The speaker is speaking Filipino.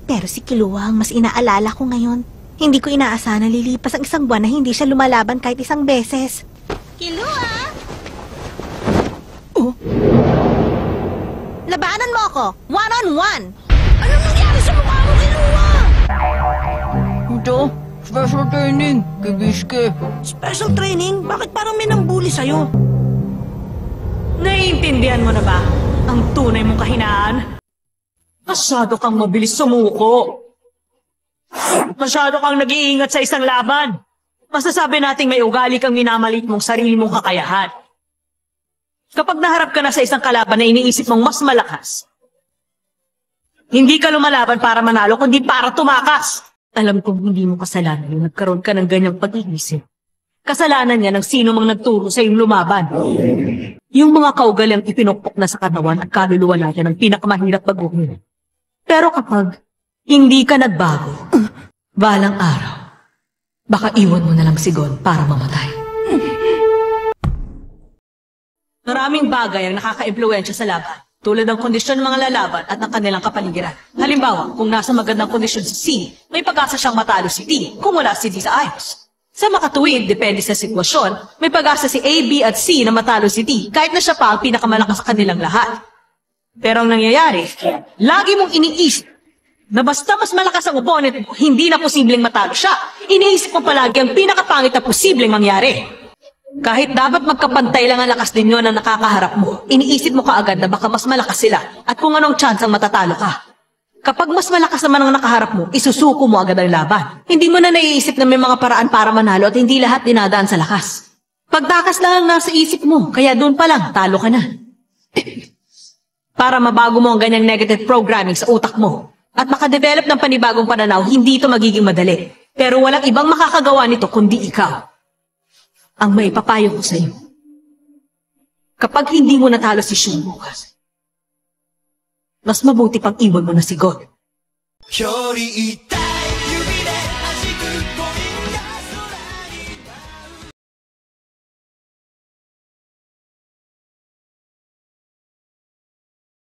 Pero si Kilua ang mas inaalala ko ngayon. Hindi ko inaasahan na lilipas ang isang buwan na hindi siya lumalaban kahit isang beses. Kilua! Oh? Labanan mo ako! One-on-one! Anong nangyari sa mukha mo, Kilua? Ito, special training, Kibiske. Special training? Bakit parang may nambuli sa'yo? Naiintindihan mo na ba ang tunay mong kahinaan? Masyado kang mabilis sumuko. Masyado kang nag-iingat sa isang laban. Masasabi nating may ugali kang minamalit mong sarili mong kakayahan. Kapag naharap ka na sa isang kalaban na iniisip mong mas malakas, hindi ka lumalaban para manalo, kundi para tumakas. Alam kong hindi mo kasalanan yung nagkaroon ka ng ganyang pag-iisip. Kasalanan niya ng sino mang nagturo sa iyong lumaban. Yung mga kaugaliang ipinukpok na sa katawan at kaluluwa natin ang pinakamahirap baguhin. Pero kapag hindi ka nagbago, balang araw, baka iwan mo na lang si Gon para mamatay. Maraming bagay ang nakaka-impluwensya sa laban, tulad ng kondisyon ng mga lalaban at ng kanilang kapaligiran. Halimbawa, kung nasa magandang kondisyon si C, may pag-asa siyang matalo si D kung wala si D sa ayos. Sa makatuwid, depende sa sitwasyon, may pag-asa si A, B at C na matalo si D kahit na siya pa ang pinakamalakas sa kanilang lahat. Pero ang nangyayari, lagi mong iniisip na basta mas malakas ang opponent mo, hindi na posibleng matalo siya. Iniisip mo palagi ang pinakapangit na posibleng mangyari. Kahit dapat magkapantay lang ang lakas ninyo na nakakaharap mo, iniisip mo kaagad na baka mas malakas sila at kung anong chance ang matatalo ka. Kapag mas malakas naman ang nakaharap mo, isusuko mo agad ang laban. Hindi mo na naiisip na may mga paraan para manalo at hindi lahat dinadaan sa lakas. Pagtakas lang ang nasa isip mo, kaya doon pa lang, talo ka na. Para mabago mo ang ganyang negative programming sa utak mo at makadevelop ng panibagong pananaw, hindi ito magiging madali. Pero walang ibang makakagawa nito kundi ikaw. Ang may papayo ko sa iyo. Kapag hindi mo natalo si Shun bukas, mas mabuti pang iwan mo na si God.